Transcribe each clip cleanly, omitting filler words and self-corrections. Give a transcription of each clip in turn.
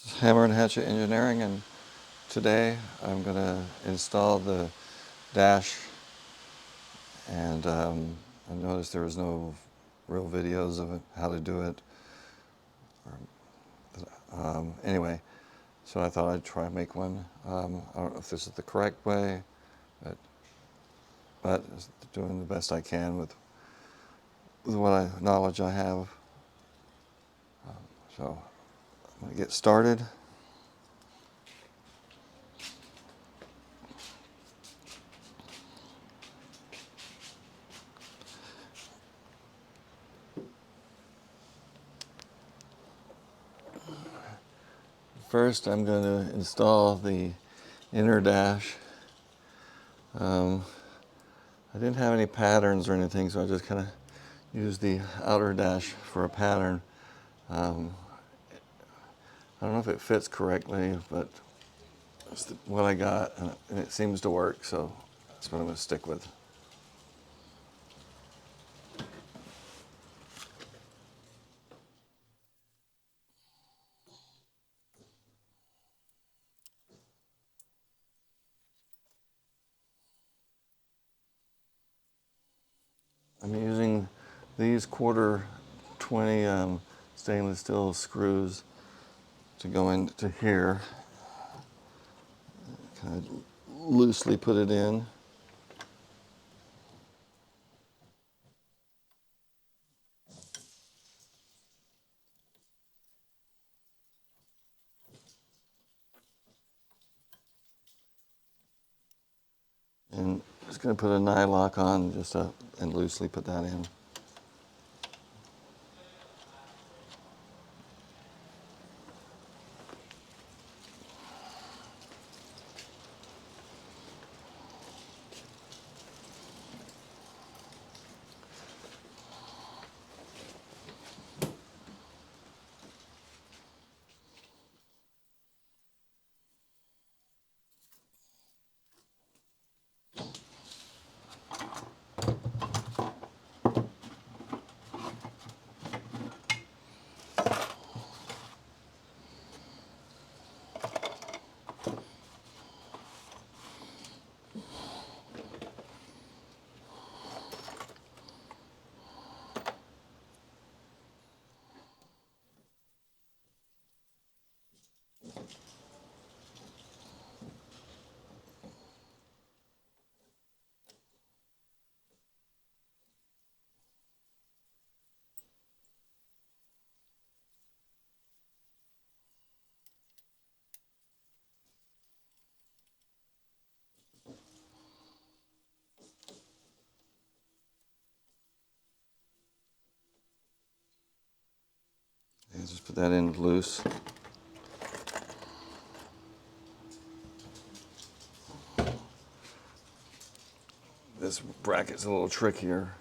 This is Hammer and Hatchet Engineering, and today I'm going to install the dash. And I noticed there was no real videos of it, how to do it. Anyway, so I thought I'd try to make one. I don't know if this is the correct way, but doing the best I can with what knowledge I have. So I'm going to get started. First, I'm going to install the inner dash. I didn't have any patterns or anything, so I just kind of used the outer dash for a pattern. I don't know if it fits correctly, but it's what I got, and it seems to work, so that's what I'm going to stick with. I'm using these quarter 20 stainless steel screws to go into here. Kind of loosely put it in. And just going to put a nylock on and loosely put that in. And just put that in loose. This bracket's a little trickier.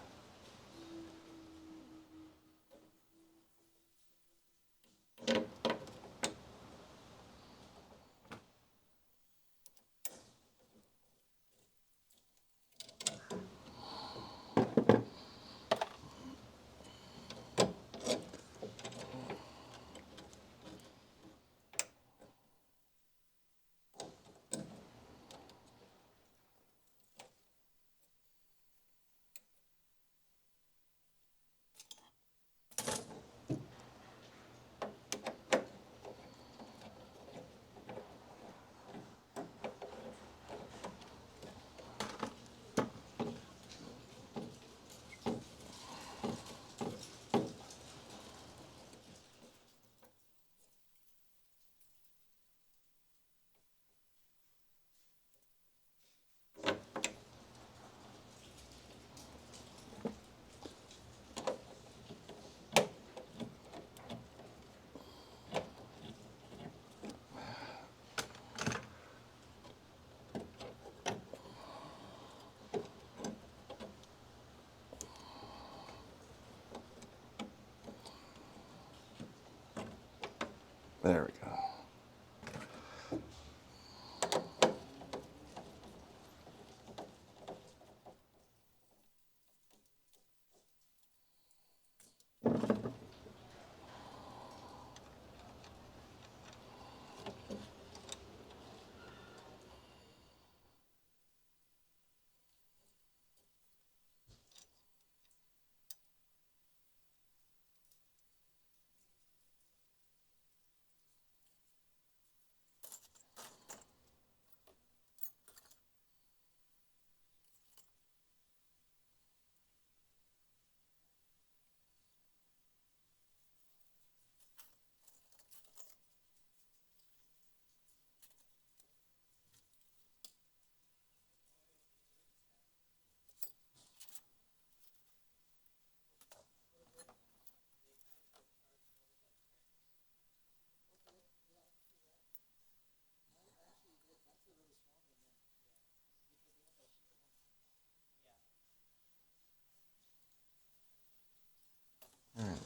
There we go.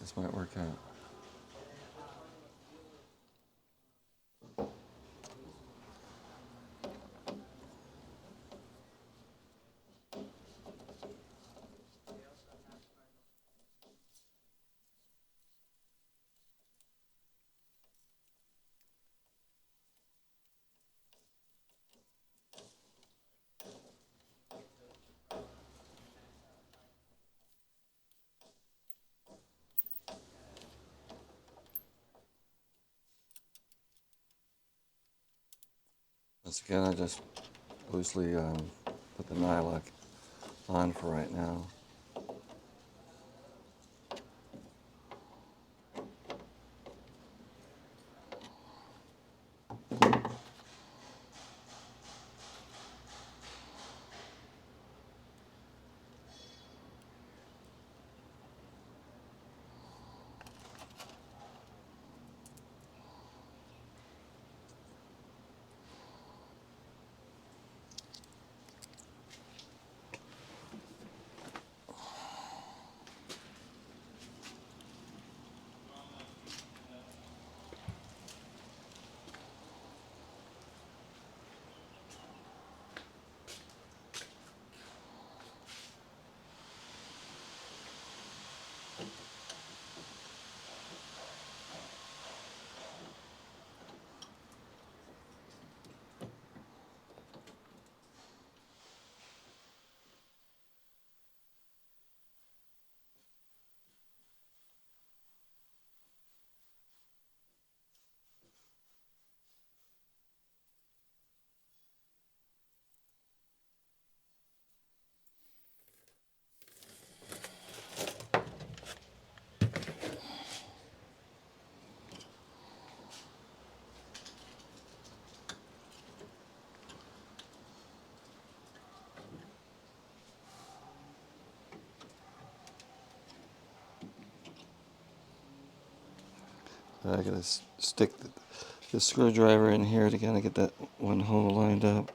This might work out. Once again, I just loosely put the nylock on for right now. I gotta stick the screwdriver in here to kind of get that one hole lined up.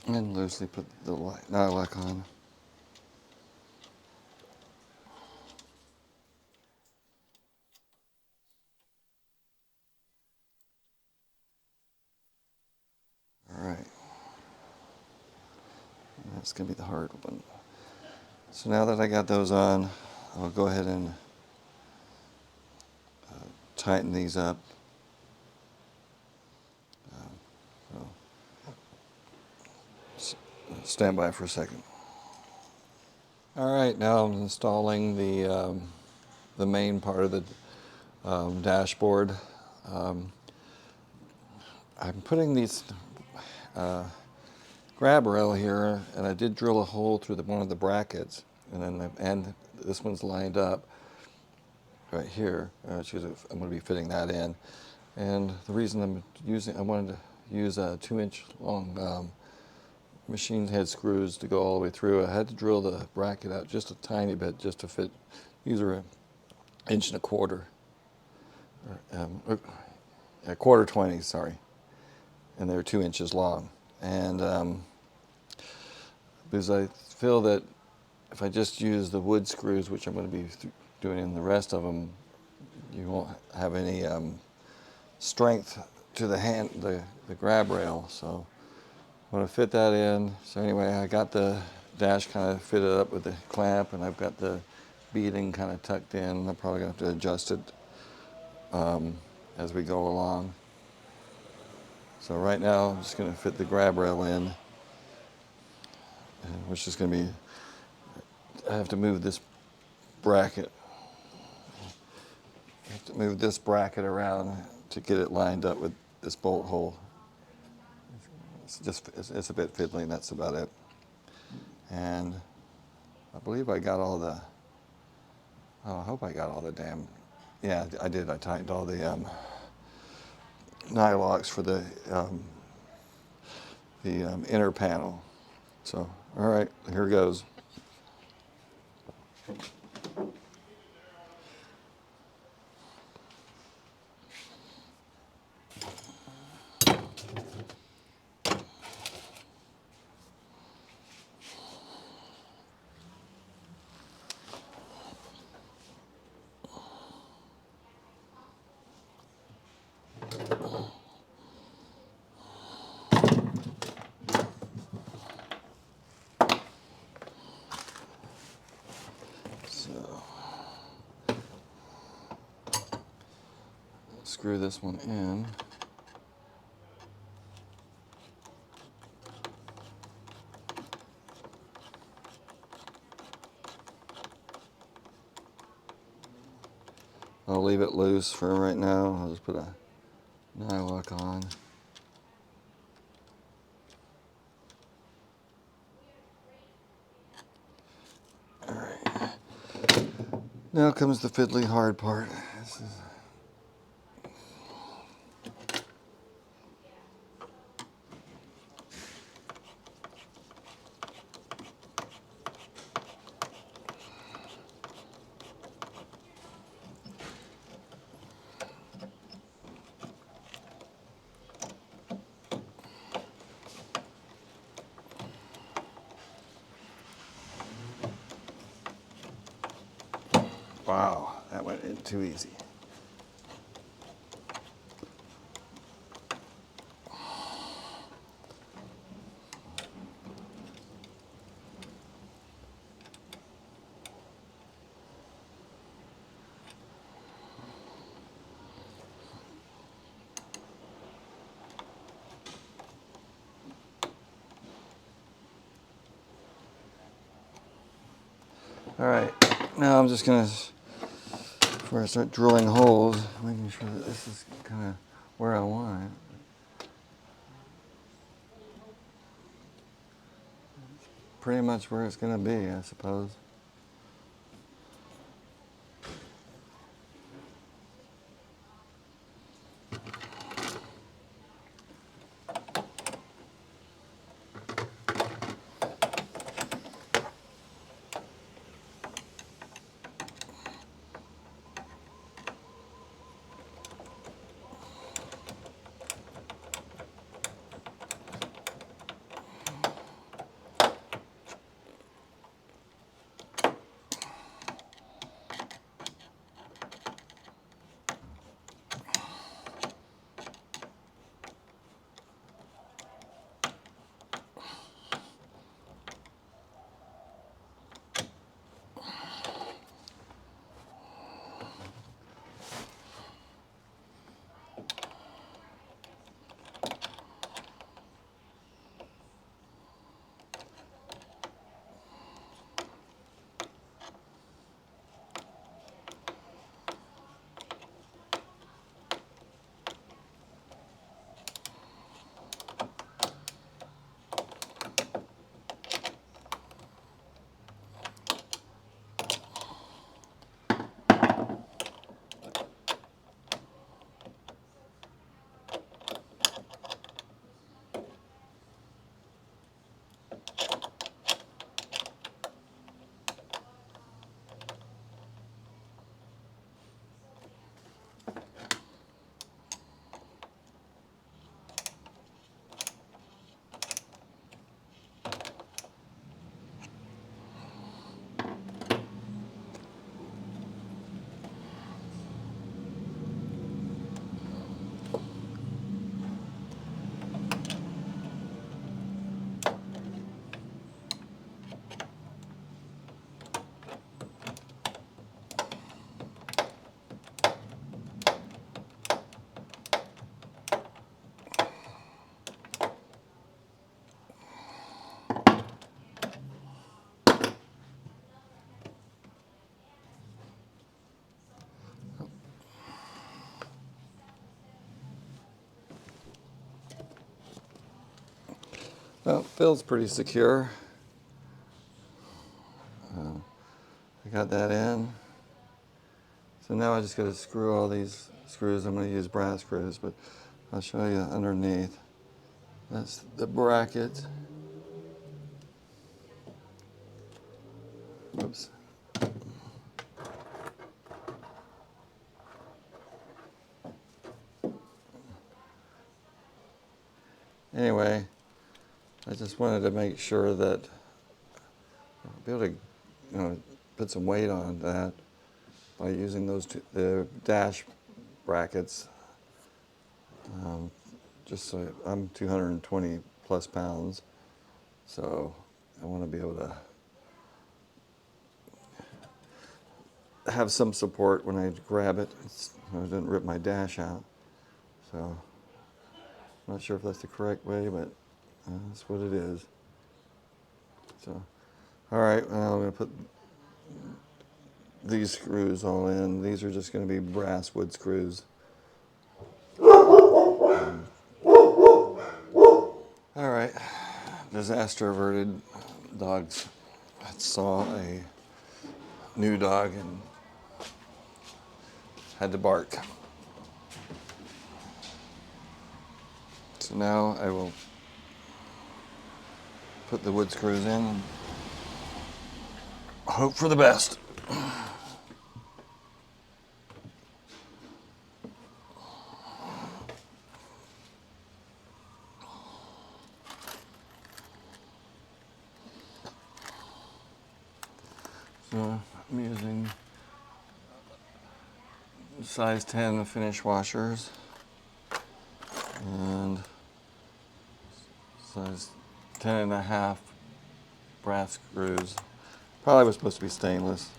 And loosely put the nylock on. All right. That's going to be the hard one. So now that I got those on, I'll go ahead and tighten these up. So stand by for a second. All right, now I'm installing the main part of the dashboard. I'm putting these grab rail here, and I did drill a hole through one of the brackets, and this one's lined up right here. I'm going to be fitting that in, and the reason I wanted to use a 2-inch long machine head screws to go all the way through. I had to drill the bracket out just a tiny bit just to fit. These are 1.25 inches, a quarter 20, sorry, and they're 2 inches long. And because I feel that if I just use the wood screws, which I'm going to be doing in the rest of them, you won't have any strength to the grab rail. So I'm going to fit that in. So anyway, I got the dash kind of fitted up with the clamp, and I've got the beading kind of tucked in. I'm probably going to have to adjust it as we go along. So right now I'm just going to fit the grab rail in, which is going to be, I have to move this bracket. I have to move this bracket around to get it lined up with this bolt hole. It's a bit fiddly, and that's about it. And I believe I got all the Oh, I hope I got all the damn. Yeah, I did. I tightened all the nylocks for the inner panel. So, all right, here goes. So, screw this one in. I'll leave it loose for right now. I'll just put a nylock on. All right. Now comes the fiddly hard part. This is wow, that went in too easy. All right, now I'm just gonna, before I start drilling holes, making sure that this is kind of where I want it. Pretty much where it's gonna be, I suppose. Well, feels pretty secure. I got that in. So now I just got to screw all these screws. I'm going to use brass screws, but I'll show you underneath. That's the bracket. Oops. Anyway, I just wanted to make sure that I'll be able to, put some weight on that by using those the dash brackets. Just so I'm 220 plus pounds, so I want to be able to have some support when I grab it. I didn't rip my dash out, so I'm not sure if that's the correct way, but that's what it is. So, all right, now I'm going to put these screws all in. These are just going to be brass wood screws. All right, disaster averted. Dogs saw a new dog and had to bark. So now I will put the wood screws in and hope for the best. So I'm using size 10 finish washers and size 10.5 brass screws. Probably was supposed to be stainless.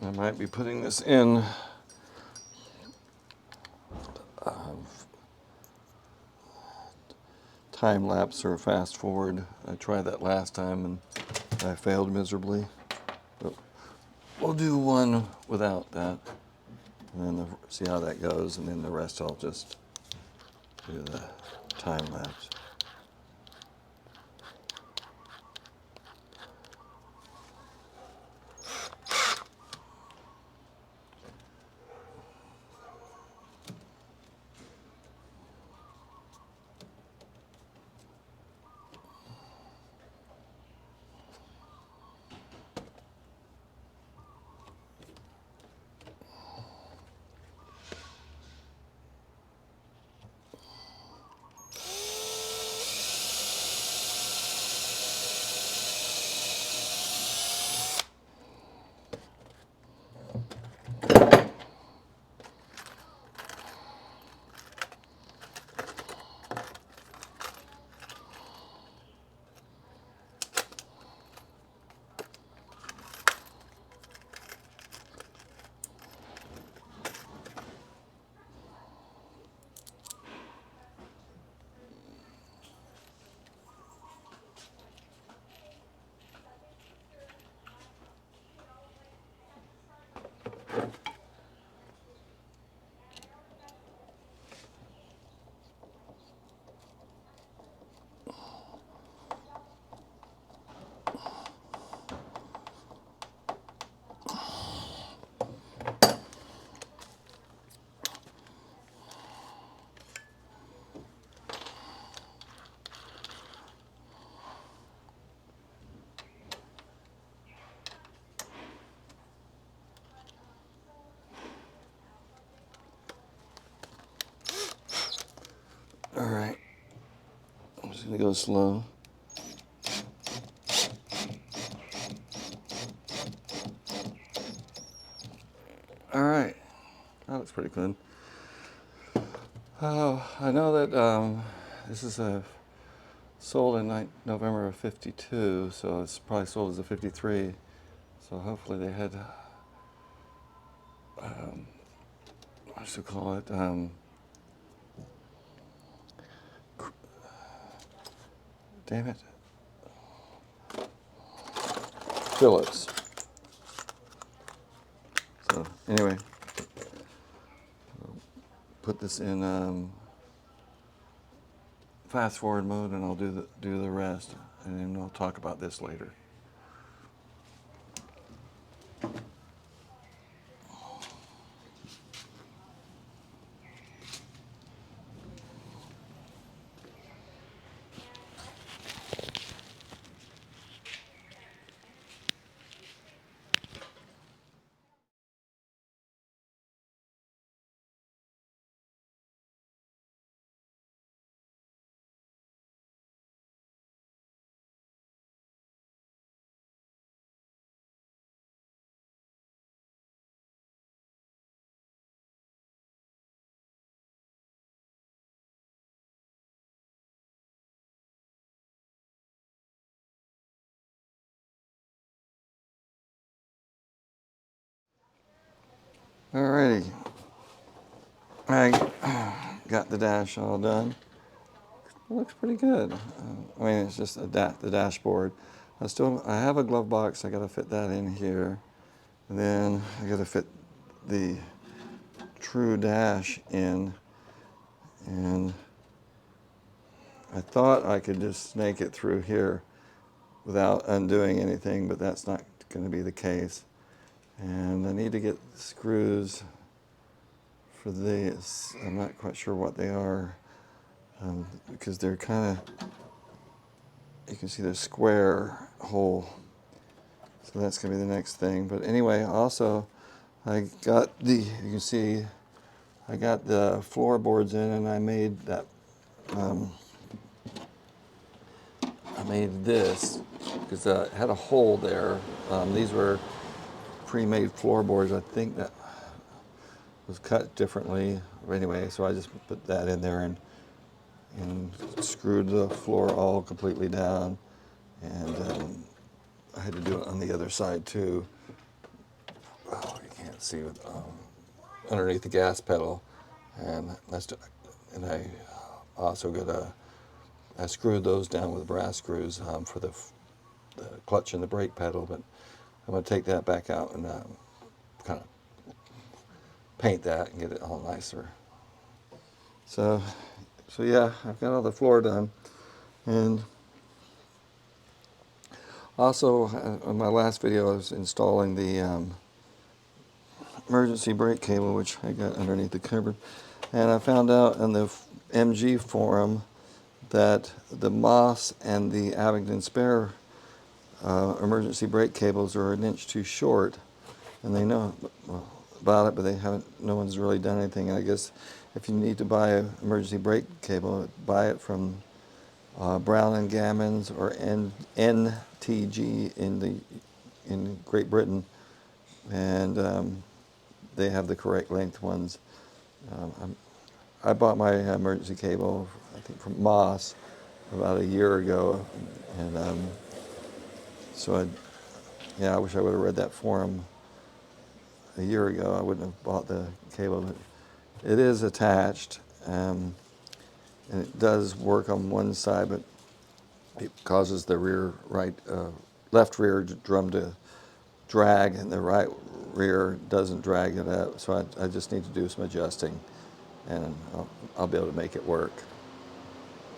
I might be putting this in time lapse or fast forward. I tried that last time and I failed miserably. But we'll do one without that and then see how that goes, and then the rest I'll just do the time lapse. All right, I'm just gonna go slow. All right, that looks pretty good. Oh, I know that this is a sold in November of '52, so it's probably sold as a '53. So hopefully they had, what should we call it? Damn it. Phillips. So anyway, put this in fast forward mode, and I'll do the rest, and then I'll talk about this later. Alrighty, I got the dash all done. It looks pretty good. I mean, it's just the dashboard. I have a glove box. I got to fit that in here, and then I got to fit the true dash in. And I thought I could just snake it through here without undoing anything, but that's not going to be the case. And I need to get screws for these. I'm not quite sure what they are, because they're kind of, you can see they're square hole. So that's going to be the next thing. But anyway, also I got you can see I got the floorboards in, and I made that, I made this because it had a hole there. These were pre-made floorboards. I think that was cut differently. Anyway, so I just put that in there and screwed the floor all completely down. And I had to do it on the other side too. Oh, you can't see it. Underneath the gas pedal. And I also I screwed those down with brass screws for the clutch and the brake pedal, but I'm going to take that back out and kind of paint that and get it all nicer. So yeah, I've got all the floor done. And also, in my last video, I was installing the emergency brake cable, which I got underneath the cupboard. And I found out in the MG forum that the Moss and the Abingdon Spare emergency brake cables are an inch too short. And they know about it, but no one's really done anything. And I guess if you need to buy an emergency brake cable, buy it from Brown and Gammons or NTG in Great Britain, and they have the correct length ones. I bought my emergency cable, I think, from Moss about a year ago, and so I wish I would have read that forum a year ago. I wouldn't have bought the cable, but it is attached, and it does work on one side, but it causes the left rear drum to drag, and the right rear doesn't drag it up. So I just need to do some adjusting, and I'll be able to make it work.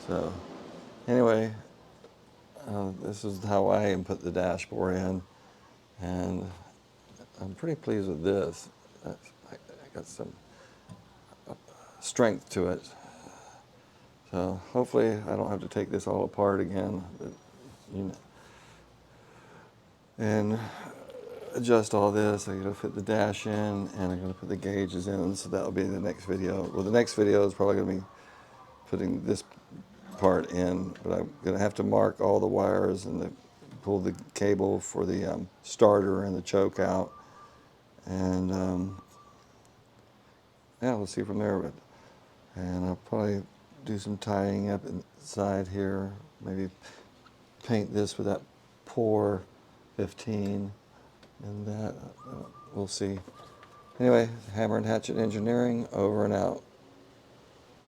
So anyway, this is how I input the dashboard in, and I'm pretty pleased with this. I got some strength to it. So hopefully I don't have to take this all apart again, but, and adjust all this. I'm going to fit the dash in, and I'm going to put the gauges in, so that'll be the next video. Well, the next video is probably going to be putting this part in, but I'm going to have to mark all the wires and pull the cable for the starter and the choke out, and yeah, we'll see from there. And I'll probably do some tying up inside here maybe paint this with that pour 15 and that. We'll see. Anyway, Hammer and Hatchet Engineering, over and out.